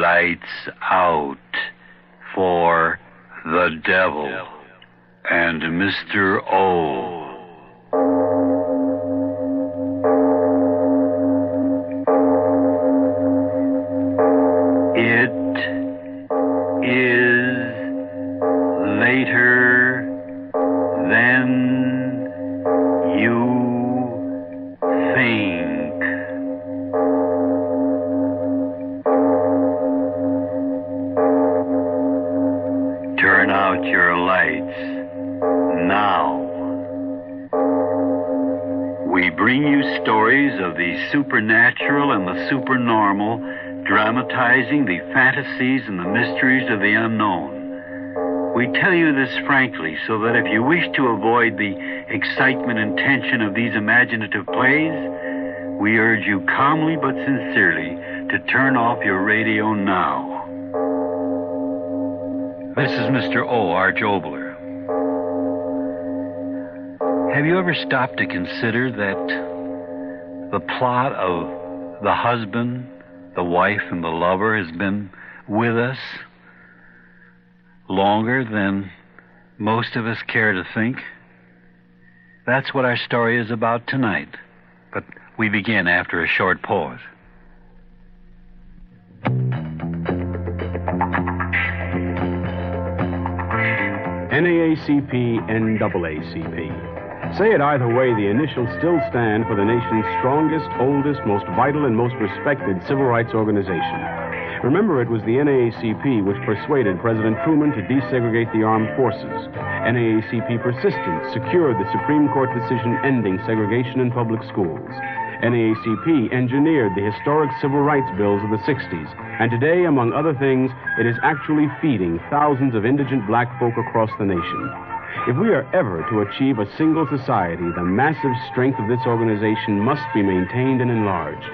Lights out for the devil and Mr. O. It is later than you think. Turn out your lights now. We bring you stories of the supernatural and the supernormal, dramatizing the fantasies and the mysteries of the unknown. We tell you this frankly so that if you wish to avoid the excitement and tension of these imaginative plays, we urge you calmly but sincerely to turn off your radio now. This is Mr. O, Arch Oboler. Have you ever stopped to consider that the plot of the husband, the wife, and the lover has been with us longer than most of us care to think? That's what our story is about tonight. But we begin after a short pause. NAACP, NAACP. Say it either way, the initials still stand for the nation's strongest, oldest, most vital, and most respected civil rights organization. Remember, it was the NAACP which persuaded President Truman to desegregate the armed forces. NAACP persistence secured the Supreme Court decision ending segregation in public schools. NAACP engineered the historic civil rights bills of the 60s, and today, among other things, it is actually feeding thousands of indigent black folk across the nation. If we are ever to achieve a single society, the massive strength of this organization must be maintained and enlarged.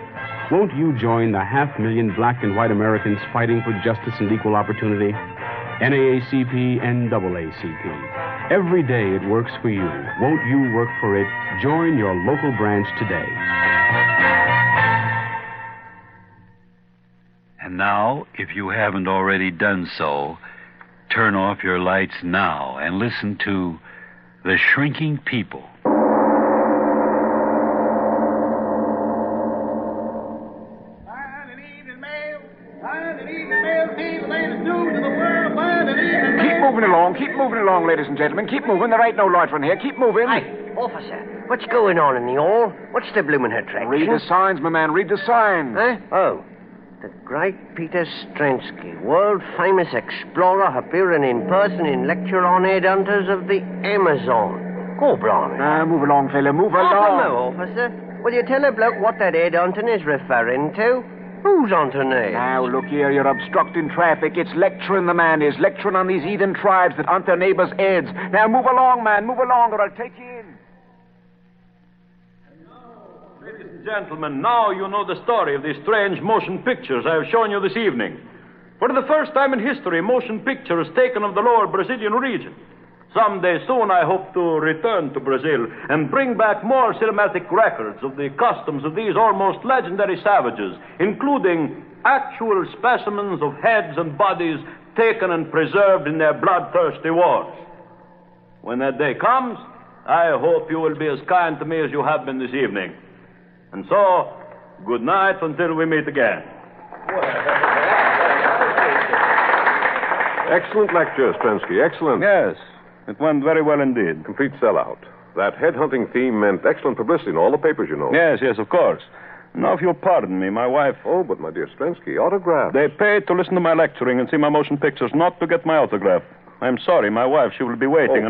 Won't you join the 500,000 black and white Americans fighting for justice and equal opportunity? NAACP, NAACP. Every day it works for you. Won't you work for it? Join your local branch today. And now, if you haven't already done so, turn off your lights now and listen to The Shrinking People. Keep moving along, ladies and gentlemen. Keep moving. There ain't no loitering here. Keep moving. Hey, officer, what's going on in the hall? What's the bloomin' attraction? Read the signs, my man. Read the signs. Huh? Oh. The great Peter Stransky, world-famous explorer, appearing in person in lecture on headhunters of the Amazon. Go, Blimey. Move along, fella. Move along. No, officer. Will you tell a bloke what that headhunting is referring to? Who's on to me? Now, look here. You're obstructing traffic. It's lecturing, the man is. Lecturing on these heathen tribes that hunt their neighbors' heads. Now, move along, man. Move along, or I'll take you in. Ladies and gentlemen, now you know the story of these strange motion pictures I have shown you this evening. For the first time in history, motion pictures taken of the lower Brazilian region. Someday soon I hope to return to Brazil and bring back more cinematic records of the customs of these almost legendary savages, including actual specimens of heads and bodies taken and preserved in their bloodthirsty wars. When that day comes, I hope you will be as kind to me as you have been this evening. And so, good night until we meet again. Excellent lecture, Stransky. Excellent. Yes, it went very well indeed. Complete sellout. That headhunting theme meant excellent publicity in all the papers, you know. Yes, of course. Now, if you'll pardon me, my wife... Oh, but my dear Stransky, autographs. They paid to listen to my lecturing and see my motion pictures, not to get my autograph. I'm sorry, my wife, she will be waiting.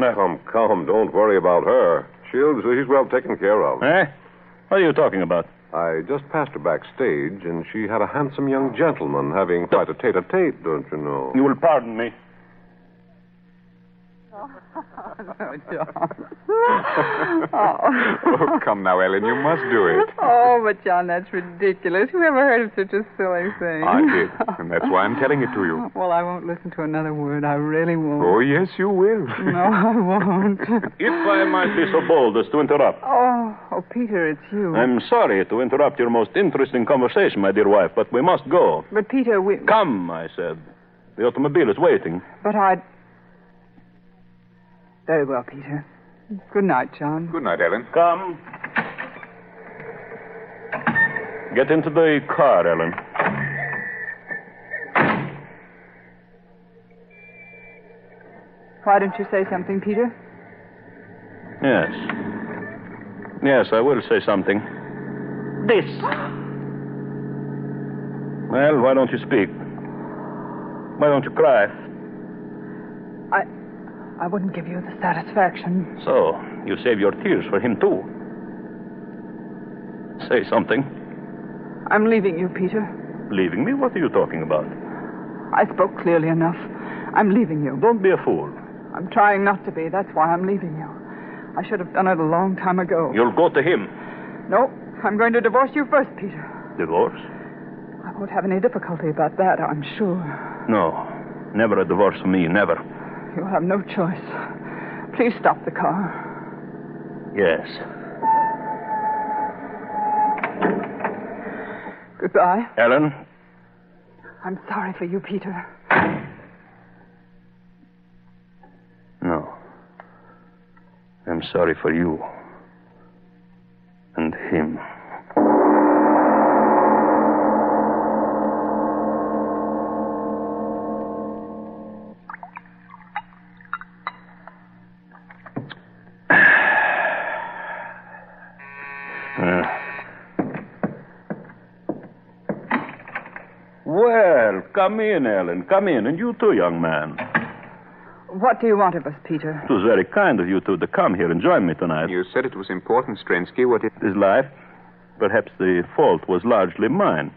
Come, don't worry about her. She's well taken care of. Eh? What are you talking about? I just passed her backstage, and she had a handsome young gentleman having quite a tete-a-tete, don't you know? You will pardon me. No, John. Oh, come now, Ellen. You must do it. Oh, but John, that's ridiculous. Who ever heard of such a silly thing? I did, and that's why I'm telling it to you. Well, I won't listen to another word. I really won't. Oh, yes, you will. No, I won't. If I might be so bold as to interrupt. Oh, Peter, it's you. I'm sorry to interrupt your most interesting conversation, my dear wife, but we must go. But, Peter, we... Come, I said. The automobile is waiting. But I'd... Very well, Peter. Good night, John. Good night, Ellen. Come. Get into the car, Ellen. Why don't you say something, Peter? Yes. Yes, I will say something. This. Well, why don't you speak? Why don't you cry? I wouldn't give you the satisfaction. So, you save your tears for him, too. Say something. I'm leaving you, Peter. Leaving me? What are you talking about? I spoke clearly enough. I'm leaving you. Don't be a fool. I'm trying not to be. That's why I'm leaving you. I should have done it a long time ago. You'll go to him. No, I'm going to divorce you first, Peter. Divorce? I won't have any difficulty about that, I'm sure. No. Never a divorce for me. Never. You'll have no choice. Please stop the car. Yes. Goodbye. Ellen? I'm sorry for you, Peter. No. I'm sorry for you. And him. Well, come in, Ellen. Come in. And you too, young man. What do you want of us, Peter? It was very kind of you two to come here and join me tonight. You said it was important, Strensky. What is... His life, perhaps the fault was largely mine.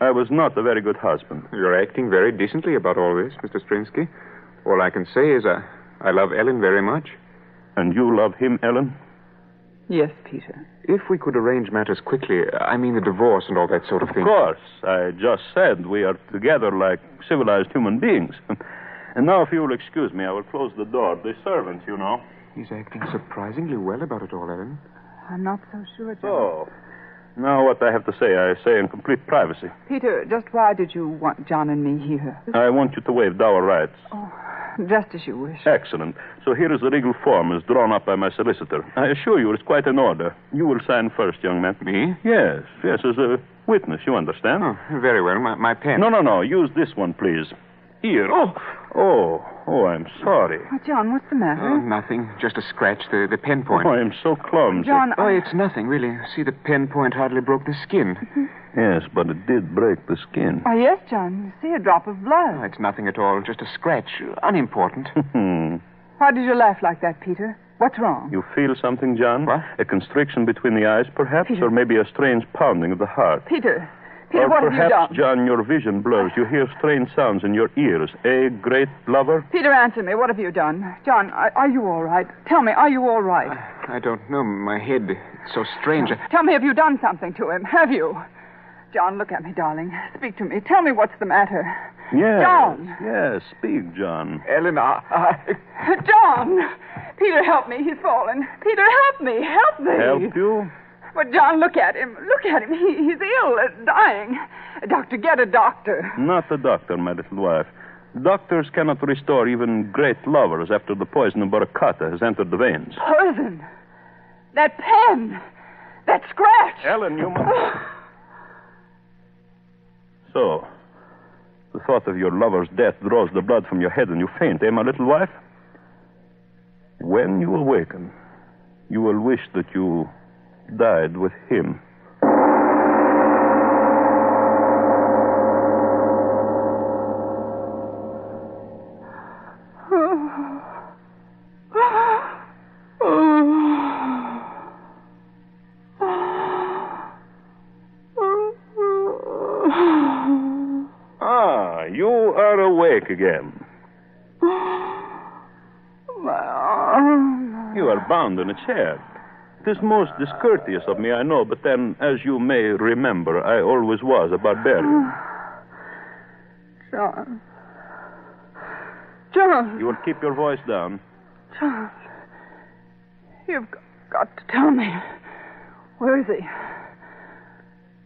I was not a very good husband. You're acting very decently about all this, Mr. Strensky. All I can say is I love Ellen very much. And you love him, Ellen? Yes, Peter. If we could arrange matters quickly, I mean the divorce and all that sort of thing. Of course. I just said we are together like civilized human beings. And now, if you will excuse me, I will close the door. The servant, you know. He's acting surprisingly well about it all, Ellen. I'm not so sure, John. So, now what I have to say, I say in complete privacy. Peter, just why did you want John and me here? I want you to waive dower rights. Oh, just as you wish. Excellent. So here is the legal form as drawn up by my solicitor. I assure you it's quite in order. You will sign first, young man. Me? Yes, as a witness, you understand? Oh, very well. My pen. No. Use this one, please. Here. Oh, I'm sorry. Oh, John, what's the matter? Oh, nothing. Just a scratch, the pen point. Oh, I'm so clumsy. John, Oh, it's nothing, really. See, the pen point hardly broke the skin. Yes, but it did break the skin. Oh, yes, John. You see a drop of blood. Oh, it's nothing at all. Just a scratch. Unimportant. Why did you laugh like that, Peter? What's wrong? You feel something, John? What? A constriction between the eyes, perhaps? Peter. Or maybe a strange pounding of the heart? Peter, Or what have you perhaps, done? John, your vision blurs. You hear strange sounds in your ears. A great lover? Peter, answer me. What have you done? John, are you all right? Tell me, are you all right? I don't know. My head, it's so strange. Tell me, have you done something to him? Have you? John, look at me, darling. Speak to me. Tell me what's the matter. Yes. John. Yes, speak, John. Ellen, John! Peter, help me. He's fallen. Peter, help me. Help me. Help you? But, John, look at him. Look at him. He's ill, dying. Doctor, get a doctor. Not a doctor, my little wife. Doctors cannot restore even great lovers after the poison of Boracata has entered the veins. Poison. That pen. That scratch. Ellen, you must... So, the thought of your lover's death draws the blood from your head and you faint, eh, my little wife? When you awaken, you will wish that you died with him. You are awake again. are bound in a chair. It is most discourteous of me, I know, but then, as you may remember, I always was a barbarian. John. John. You will keep your voice down. John. You've got to tell me. Where is he?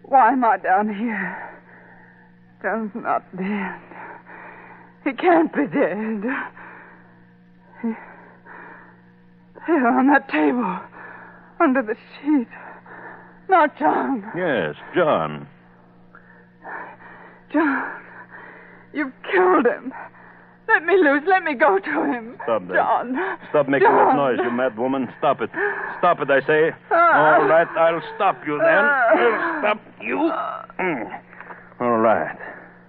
Why am I down here? John's not dead. He can't be dead. Here on that table. Under the sheet. Not John. Yes, John. John. You've killed him. Let me loose. Let me go to him. Stop that. John. Stop making John. that noise, you mad woman. Stop it. Stop it, I say. All right, I'll stop you then. I'll stop you. All right.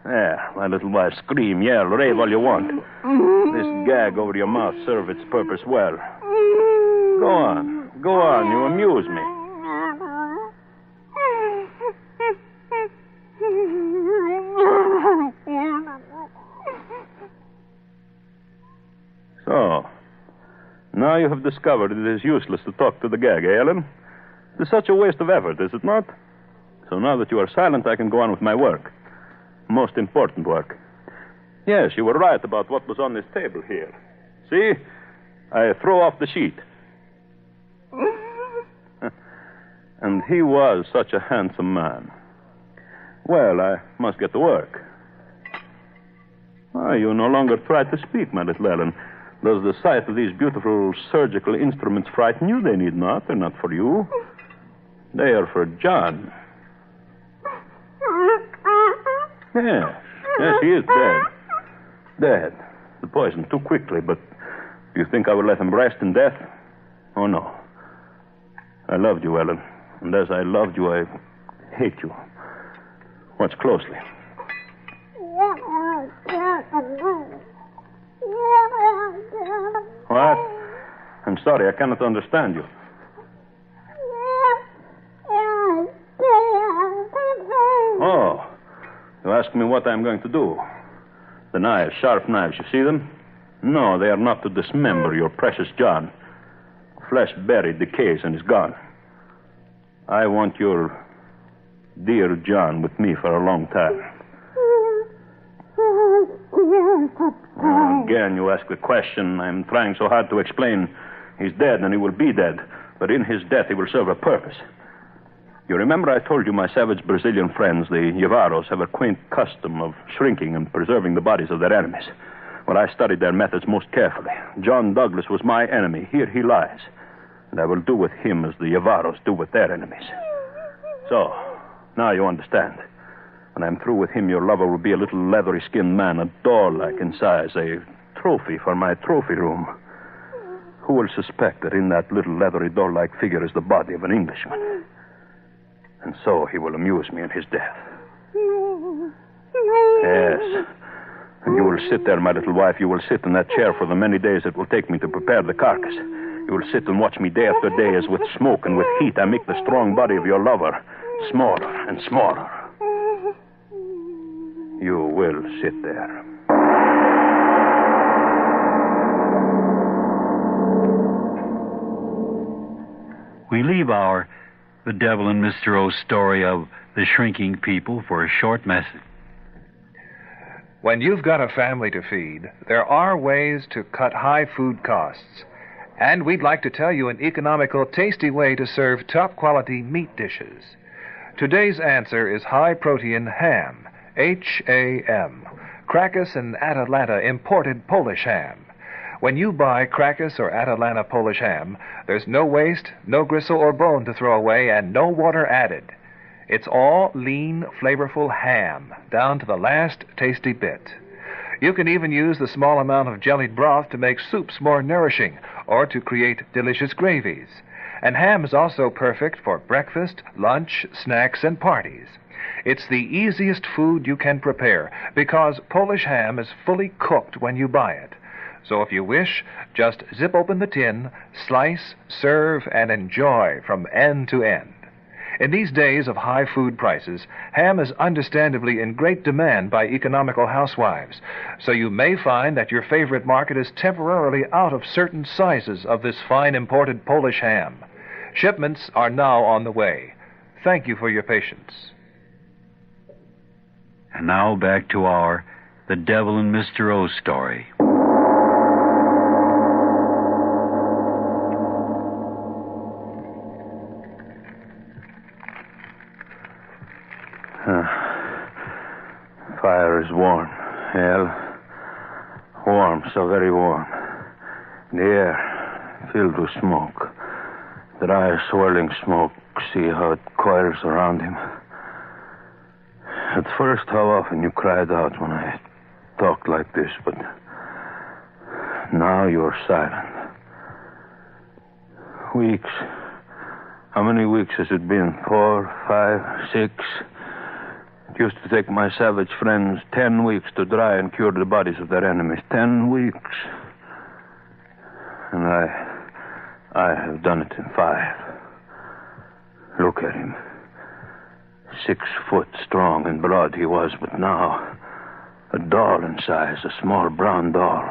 There, my little wife. Scream, yell, rave all you want. This gag over your mouth served its purpose well. Go on. Go on. You amuse me. So, now you have discovered it is useless to talk to the gag, eh, Ellen? It is such a waste of effort, is it not? So now that you are silent, I can go on with my work. Most important work. Yes, you were right about what was on this table here. See? I throw off the sheet. And he was such a handsome man. Well, I must get to work. Why, you no longer try to speak, my little Ellen. Does the sight of these beautiful surgical instruments frighten you? They need not. They're not for you. They are for John. Yes, he is dead. Dead. The poison too quickly, but do you think I would let him rest in death? Oh, no. I loved you, Ellen. And as I loved you, I hate you. Watch closely. What? I'm sorry, I cannot understand you. Oh, you ask me what I'm going to do. The knives, sharp knives, you see them? No, they are not to dismember your precious John. Flesh buried, decays, and is gone. I want your dear John with me for a long time. Again, you ask the question. I'm trying so hard to explain. He's dead, and he will be dead. But in his death, he will serve a purpose. You remember I told you my savage Brazilian friends, the Yavaros, have a quaint custom of shrinking and preserving the bodies of their enemies. Well, I studied their methods most carefully. John Douglas was my enemy. Here he lies. And I will do with him as the Yavaros do with their enemies. So, now you understand. When I'm through with him, your lover will be a little leathery-skinned man, a doll-like in size, a trophy for my trophy room. Who will suspect that in that little leathery doll-like figure is the body of an Englishman? And so he will amuse me in his death. Yes. And you will sit there, my little wife. You will sit in that chair for the many days it will take me to prepare the carcass. You will sit and watch me day after day as with smoke and with heat I make the strong body of your lover smaller and smaller. You will sit there. We leave our The Devil and Mr. O's story of the shrinking people for a short message. When you've got a family to feed, there are ways to cut high food costs. And we'd like to tell you an economical, tasty way to serve top-quality meat dishes. Today's answer is high-protein ham, H-A-M, Crackus and Atalanta imported Polish ham. When you buy Crackus or Atalanta Polish ham, there's no waste, no gristle or bone to throw away, and no water added. It's all lean, flavorful ham, down to the last tasty bit. You can even use the small amount of jellied broth to make soups more nourishing or to create delicious gravies. And ham is also perfect for breakfast, lunch, snacks, and parties. It's the easiest food you can prepare because Polish ham is fully cooked when you buy it. So if you wish, just zip open the tin, slice, serve, and enjoy from end to end. In these days of high food prices, ham is understandably in great demand by economical housewives, so you may find that your favorite market is temporarily out of certain sizes of this fine imported Polish ham. Shipments are now on the way. Thank you for your patience. And now back to our The Devil and Mr. O story. Fire is warm. Hell, warm, so very warm. The air filled with smoke. Dry, swirling smoke. See how it coils around him. At first, how often you cried out when I talked like this, but now you're silent. Weeks. How many weeks has it been? 4, 5, 6? It used to take my savage friends 10 weeks to dry and cure the bodies of their enemies. 10 weeks. And I have done it in 5. Look at him. 6 foot strong and broad he was, but now a doll in size, a small brown doll.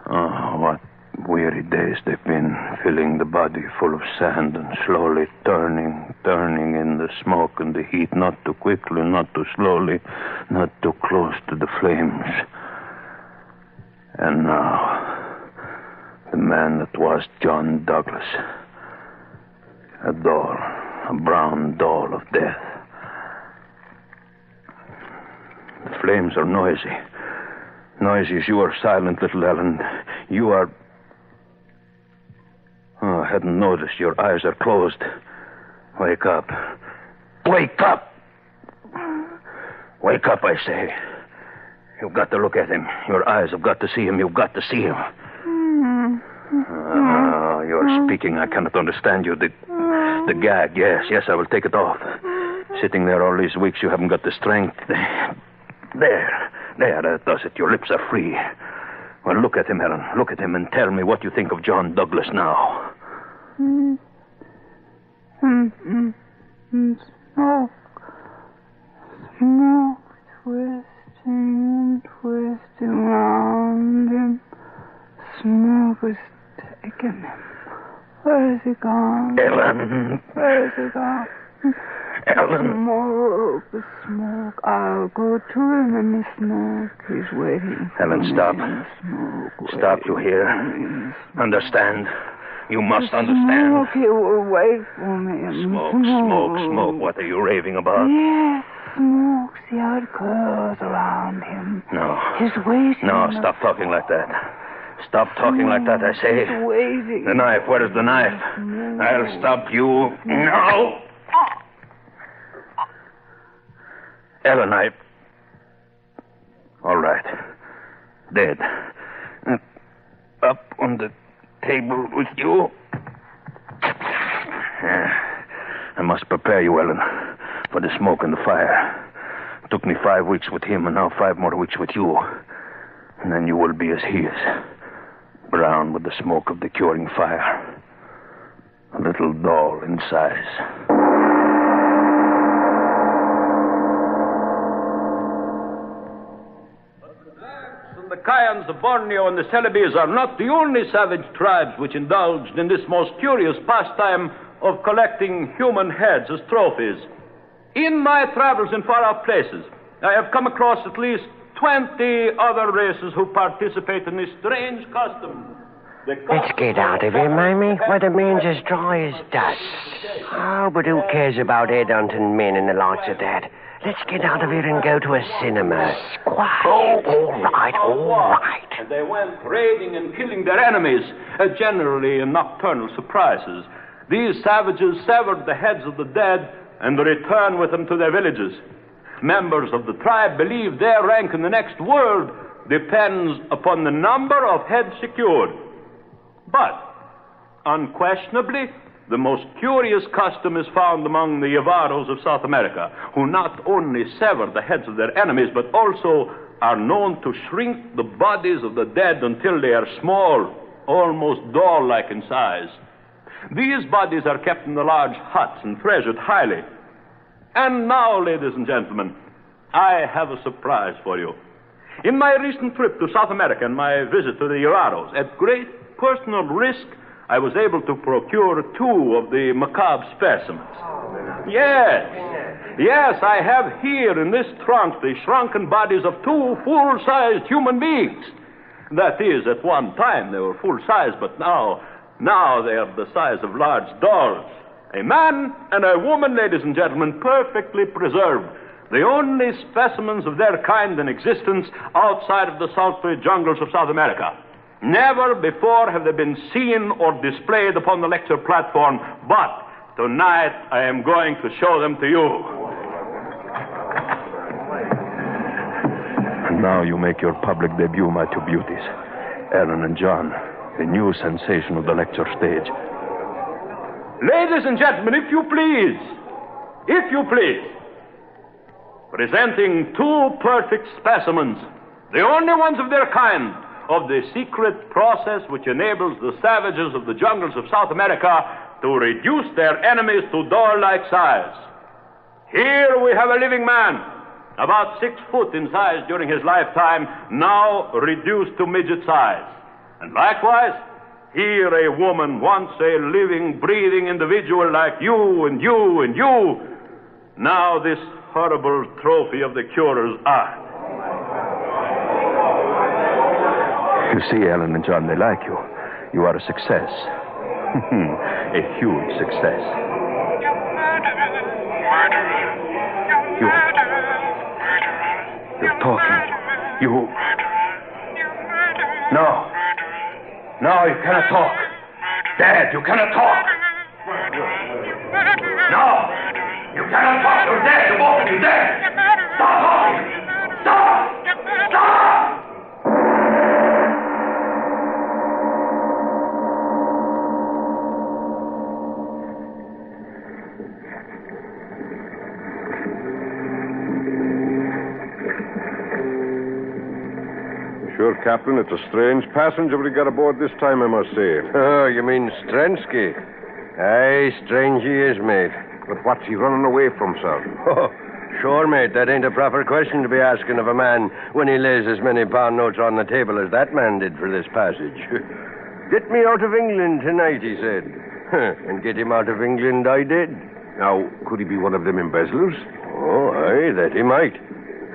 Oh, what weary days they've been, filling the body full of sand and slowly turning in the smoke and the heat, not too quickly, not too slowly, not too close to the flames. And now, the man that was John Douglas, a doll, a brown doll of death. The flames are noisy. Noisy as you are silent, little Ellen. You are... Oh, I hadn't noticed. Your eyes are closed. Wake up. Wake up! Wake up, I say. You've got to look at him. Your eyes have got to see him. You've got to see him. You're speaking. I cannot understand you. The gag, yes, I will take it off. Sitting there all these weeks, you haven't got the strength. There, that does it. Your lips are free. Well, look at him, Ellen. Look at him and tell me what you think of John Douglas now. Smoke. Smoke twisting and twisting around him. Smoke is taking him. Where is he gone? Ellen. Where is he gone? Ellen. Smoke. I'll go to him in the smoke. He's waiting for Ellen, me stop. in the smoke. Stop, you hear? Understand. You must understand. Smoke, he will wait for me. Smoke. What are you raving about? Yes, smoke. See how it curls around him. No. He's waiting. No, stop talking like that. Stop talking like that, I say. He's waiting. The knife, where is the knife? I'll stop you. No! Ellen, all right. Dead. Up on the table with you. I must prepare you, Ellen, for the smoke and the fire. It took me 5 weeks with him, and now 5 more weeks with you. And then you will be as he is. Brown with the smoke of the curing fire. A little doll in size. The Kayans, the Borneo, and the Celebes are not the only savage tribes which indulged in this most curious pastime of collecting human heads as trophies. In my travels in far-off places, I have come across at least 20 other races who participate in this strange custom. Let's get out of here, Mamie. Why, the man's as dry as dust. Oh, but who cares about head-hunting men and the likes of that? Let's get out of here and go to a cinema. Squat. All right. And they went raiding and killing their enemies, generally in nocturnal surprises. These savages severed the heads of the dead and returned with them to their villages. Members of the tribe believe their rank in the next world depends upon the number of heads secured. But, unquestionably, the most curious custom is found among the Yavaros of South America, who not only sever the heads of their enemies, but also are known to shrink the bodies of the dead until they are small, almost doll-like in size. These bodies are kept in the large huts and treasured highly. And now, ladies and gentlemen, I have a surprise for you. In my recent trip to South America and my visit to the Uraros, at great personal risk, I was able to procure 2 of the macabre specimens. Yes, I have here in this trunk the shrunken bodies of 2 full-sized human beings. That is, at one time they were full-size, but now they are the size of large dolls. A man and a woman, ladies and gentlemen, perfectly preserved. The only specimens of their kind in existence outside of the sultry jungles of South America. Never before have they been seen or displayed upon the lecture platform, but tonight I am going to show them to you. And now you make your public debut, my 2 beauties, Ellen and John, the new sensation of the lecture stage. Ladies and gentlemen, if you please, presenting 2 perfect specimens, the only ones of their kind, of the secret process which enables the savages of the jungles of South America to reduce their enemies to doll-like size. Here we have a living man, about 6 foot in size during his lifetime, now reduced to midget size. And likewise, here a woman, once a living, breathing individual like you and you and you, now this horrible trophy of the curer's art. You see, Ellen and John, they like you. You are a success. A huge success. You're talking. No, you cannot talk. Dad, you cannot talk. No, you cannot talk. You're dead. You're both of you dead. Stop talking. Stop. Sure, Captain, it's a strange passenger we got aboard this time, I must say. Oh, you mean Strensky? Aye, strange he is, mate. But what's he running away from, sir? Oh, sure, mate, that ain't a proper question to be asking of a man when he lays as many pound notes on the table as that man did for this passage. Get me out of England tonight, he said. And get him out of England I did. Now, could he be one of them embezzlers? Oh, aye, that he might.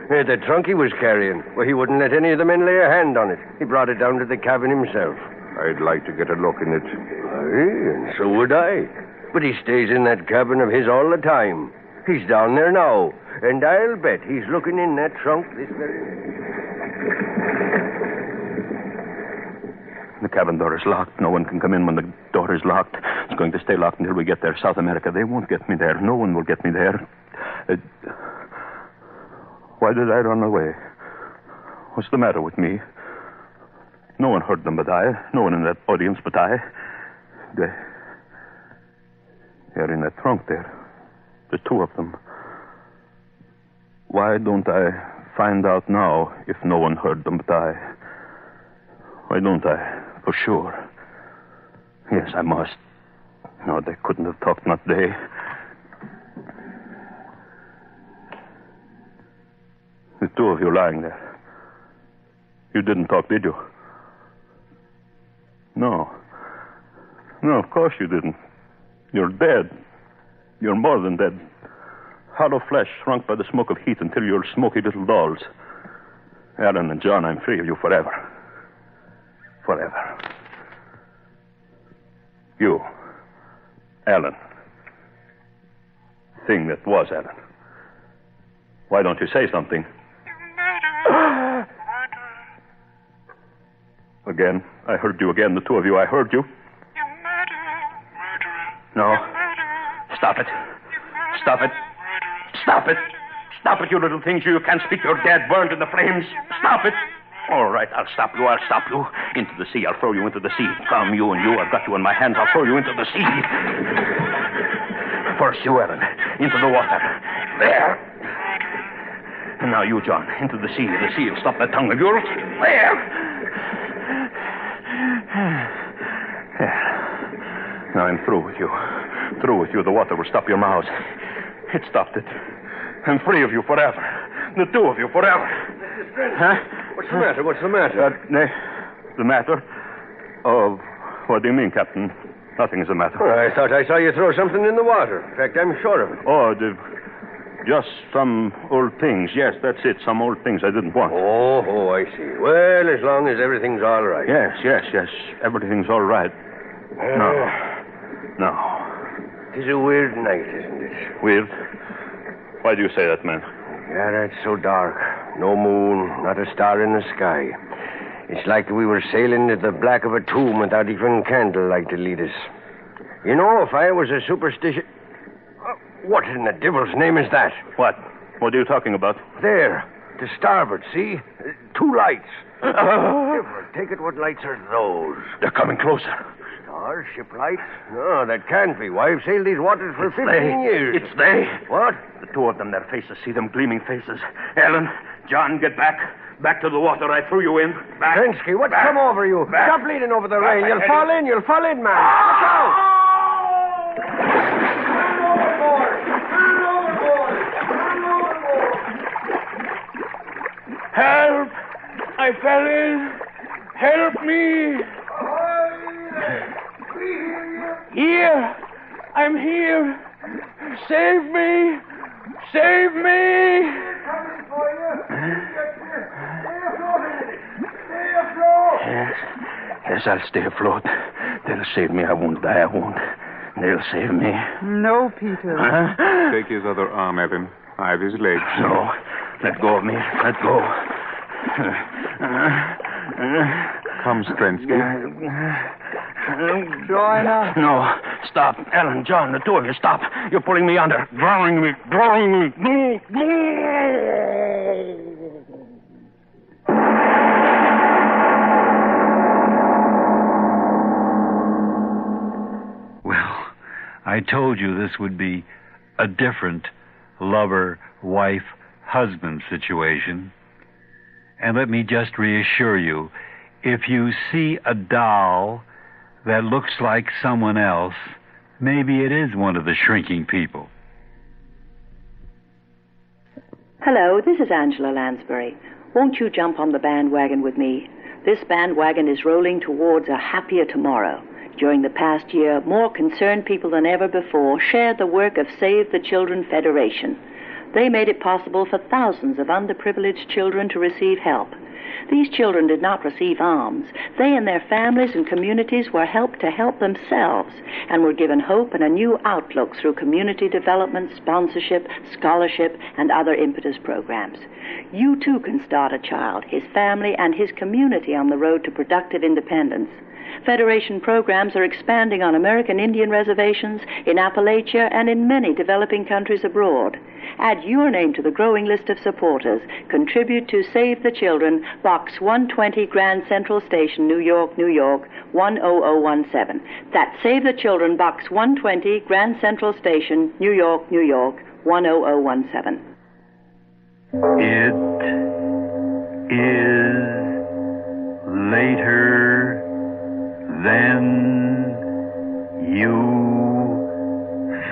The trunk he was carrying, well, he wouldn't let any of the men lay a hand on it. He brought it down to the cabin himself. I'd like to get a look in it. Aye, and so would I. But he stays in that cabin of his all the time. He's down there now, and I'll bet he's looking in that trunk this very minute. The cabin door is locked. No one can come in when the door is locked. It's going to stay locked until we get there. South America, they won't get me there. No one will get me there. Why did I run away? What's the matter with me? No one heard them but I. No one in that audience but I. They're in that trunk there. The 2 of them. Why don't I find out now if no one heard them but I? Why don't I? For sure. Yes, I must. No, they couldn't have talked, not they. The 2 of you lying there. You didn't talk, did you? No. No, of course you didn't. You're dead. You're more than dead. Hollow flesh shrunk by the smoke of heat until you're smoky little dolls. Ellen and John, I'm free of you forever. Forever. You, Ellen. Thing that was Ellen. Why don't you say something? Again. I heard you again, the 2 of you. I heard you. No. Stop it. Stop it. Stop it. Stop it, you little things. You can't speak. You're dead, burned in the flames. Stop it. All right, I'll stop you. I'll stop you. Into the sea. I'll throw you into the sea. Come, you and you. I've got you in my hands. I'll throw you into the sea. First, you, Ellen. Into the water. There. And now you, John. Into the sea. The sea will stop that tongue of yours. There. Now I'm through with you. Through with you. The water will stop your mouths. It stopped it. I'm free of you forever. The two of you forever. Huh? What's the matter? What's the matter? The matter? Oh, what do you mean, Captain? Nothing is the matter. Well, I thought I saw you throw something in the water. In fact, I'm sure of it. Oh, just some old things. Yes, that's it. Some old things I didn't want. Oh, I see. Well, as long as everything's all right. Yes. Everything's all right. No. It is a weird night, isn't it? Weird? Why do you say that, man? Yeah, it's so dark. No moon, not a star in the sky. It's like we were sailing at the black of a tomb without even candlelight to lead us. You know, if I was a superstitious... What in the devil's name is that? What? What are you talking about? There, to starboard, see? 2 lights. Take it, what lights are those? They're coming closer. Stars, ship lights? No, that can't be. Why, I've sailed these waters for 15 years. It's they. What? The two of them, their faces, see them gleaming faces. Ellen, John, get back. Back to the water. I threw you in. Back. Trensky, what's come over you? Back. Stop leaning over the rail. You'll fall in, man. Look out! Help! I fell in. Help me. Here. I'm here. Save me. Save me. Yes, I'll stay afloat. They'll save me. I won't die. I won't. They'll save me. No, Peter. Huh? Take his other arm, Evan. I have his legs. No. Let go of me. Let go. Come, Strensky. Join us. No. Stop. Ellen, John, the two of you, stop. You're pulling me under. Drawing me. Well, I told you this would be a different lover, wife, husband situation. And let me just reassure you, if you see a doll that looks like someone else, maybe it is one of the shrinking people. Hello, this is Angela Lansbury. Won't you jump on the bandwagon with me? This bandwagon is rolling towards a happier tomorrow. During the past year, more concerned people than ever before shared the work of Save the Children Federation. They made it possible for thousands of underprivileged children to receive help. These children did not receive alms. They and their families and communities were helped to help themselves and were given hope and a new outlook through community development, sponsorship, scholarship, and other impetus programs. You too can start a child, his family, and his community on the road to productive independence. Federation programs are expanding on American Indian reservations, in Appalachia, and in many developing countries abroad. Add your name to the growing list of supporters. Contribute to Save the Children, Box 120, Grand Central Station, New York, New York, 10017. That's Save the Children, Box 120, Grand Central Station, New York, New York, 10017. It is later than you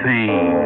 think.